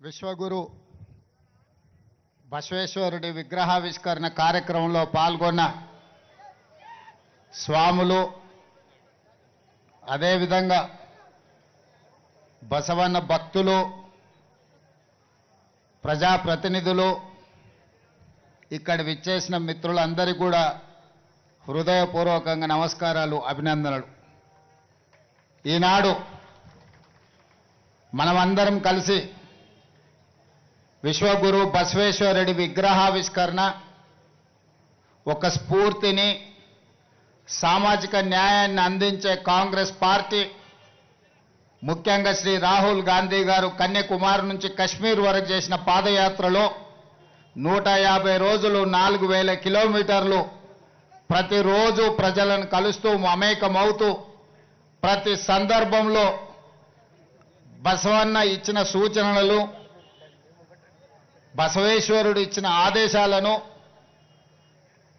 విశ్వగురు బసవేశ్వరుడి విగ్రహావిష్కరణ కార్యక్రమంలో పాల్గొన్న స్వాములు, అదేవిధంగా బసవన్న భక్తులు, ప్రజాప్రతినిధులు, ఇక్కడ విచ్చేసిన మిత్రులందరికీ కూడా హృదయపూర్వకంగా నమస్కారాలు, అభినందనలు. ఈనాడు మనమందరం కలిసి విశ్వగురు బసవేశ్వరుడి విగ్రహావిష్కరణ ఒక స్ఫూర్తిని, సామాజిక న్యాయాన్ని అందించే కాంగ్రెస్ పార్టీ, ముఖ్యంగా శ్రీ రాహుల్ గాంధీ గారు కన్యాకుమారి నుంచి కశ్మీర్ వరకు చేసిన పాదయాత్రలో 150 రోజులు 4000 కిలోమీటర్లు ప్రతిరోజు ప్రజలను కలుస్తూ మమేకమవుతూ ప్రతి సందర్భంలో బసవన్న ఇచ్చిన సూచనలు, బసవేశ్వరుడు ఇచ్చిన ఆదేశాలను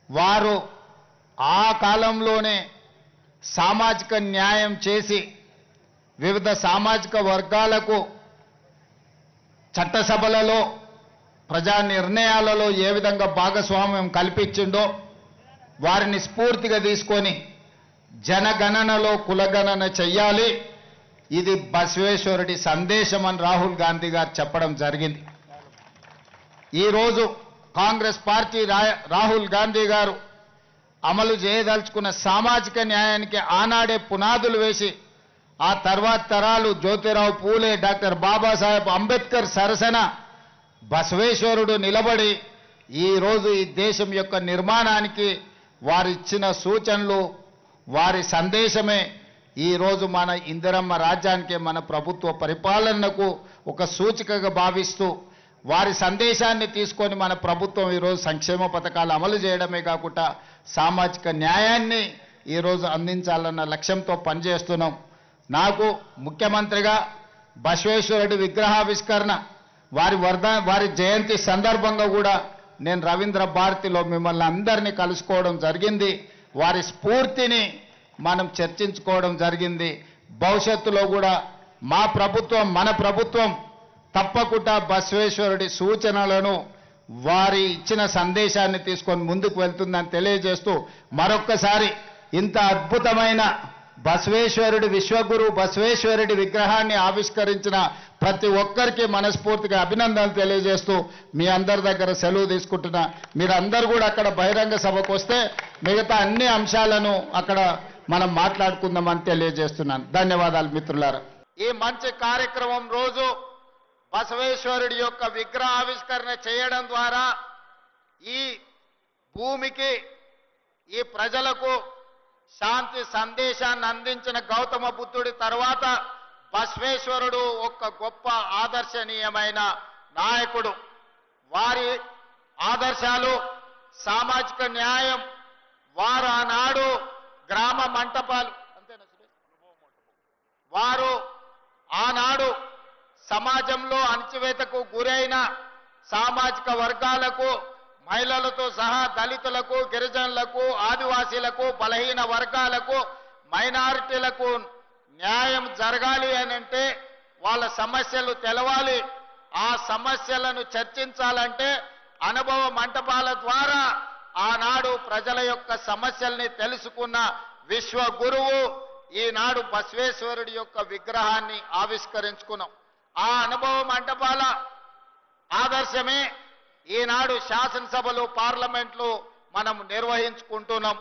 వారు ఆ కాలంలోనే సామాజిక న్యాయం చేసి వివిధ సామాజిక వర్గాలకు చట్టసభలలో, ప్రజా నిర్ణయాలలో ఏ విధంగా భాగస్వామ్యం కల్పించిండో వారిని స్ఫూర్తిగా తీసుకొని జనగణనలో కులగణన చెయ్యాలి, ఇది బసవేశ్వరుడి సందేశం అని రాహుల్ గాంధీ గారు చెప్పడం జరిగింది. ఈరోజు కాంగ్రెస్ పార్టీ రాహుల్ గాంధీ గారు అమలు చేయదలుచుకున్న సామాజిక న్యాయానికి ఆనాడే పునాదులు వేసి ఆ తర్వాత తరాలు జ్యోతిరావు పూలే, డాక్టర్ బాబాసాహెబ్ అంబేద్కర్ సరసన బసవేశ్వరుడు నిలబడి ఈరోజు ఈ దేశం యొక్క నిర్మాణానికి వారిచ్చిన సూచనలు, వారి సందేశమే ఈరోజు మన ఇందిరమ్మ రాజ్యానికి, మన ప్రభుత్వ పరిపాలనకు ఒక సూచికగా భావిస్తూ వారి సందేశాన్ని తీసుకొని మన ప్రభుత్వం ఈరోజు సంక్షేమ పథకాలు అమలు చేయడమే కాకుండా సామాజిక న్యాయాన్ని ఈరోజు అందించాలన్న లక్ష్యంతో పనిచేస్తున్నాం. నాకు ముఖ్యమంత్రిగా బసవేశ్వరుడి విగ్రహావిష్కరణ వారి జయంతి సందర్భంగా కూడా నేను రవీంద్ర భారతిలో మిమ్మల్ని అందరినీ కలుసుకోవడం జరిగింది. వారి స్ఫూర్తిని మనం చర్చించుకోవడం జరిగింది. భవిష్యత్తులో కూడా మా ప్రభుత్వం, మన ప్రభుత్వం తప్పకుండా బసవేశ్వరుడి సూచనలను, వారి ఇచ్చిన సందేశాన్ని తీసుకొని ముందుకు వెళ్తుందని తెలియజేస్తూ మరొక్కసారి ఇంత అద్భుతమైన బసవేశ్వరుడి, విశ్వగురు బసవేశ్వరుడి విగ్రహాన్ని ఆవిష్కరించిన ప్రతి ఒక్కరికి మనస్ఫూర్తిగా అభినందనలు తెలియజేస్తూ మీ అందరి దగ్గర సెలవు తీసుకుంటున్నా. మీరందరూ కూడా అక్కడ బహిరంగ సభకు వస్తే మిగతా అన్ని అంశాలను అక్కడ మనం మాట్లాడుకుందామని తెలియజేస్తున్నాను. ధన్యవాదాలు మిత్రులారా. ఈ మంచి కార్యక్రమం రోజు బసవేశ్వరుడి యొక్క విగ్రహావిష్కరణ చేయడం ద్వారా ఈ భూమికి, ఈ ప్రజలకు శాంతి సందేశాన్ని అందించిన గౌతమ బుద్ధుడి తర్వాత బసవేశ్వరుడు ఒక గొప్ప ఆదర్శనీయమైన నాయకుడు. వారి ఆదర్శాలు, సామాజిక న్యాయం, వారు ఆనాడు గ్రామ మంటపాలు, అంతేనా సురేష్, వారు ఆనాడు సమాజంలో అణచివేతకు గురైన సామాజిక వర్గాలకు, మహిళలతో సహా దళితులకు, గిరిజనులకు, ఆదివాసీలకు, బలహీన వర్గాలకు, మైనారిటీలకు న్యాయం జరగాలి అనంటే వాళ్ళ సమస్యలు తెలవాలి. ఆ సమస్యలను చర్చించాలంటే అనుభవ మంటపాల ద్వారా ఆనాడు ప్రజల యొక్క సమస్యల్ని తెలుసుకున్న విశ్వ గురువు ఈనాడు బసవేశ్వరుడి యొక్క విగ్రహాన్ని ఆవిష్కరించుకున్నాం. ఆ అనుభవ మంటపాల ఆదర్శమే ఈనాడు శాసనసభలు, పార్లమెంట్లు మనం నిర్వహించుకుంటున్నాం.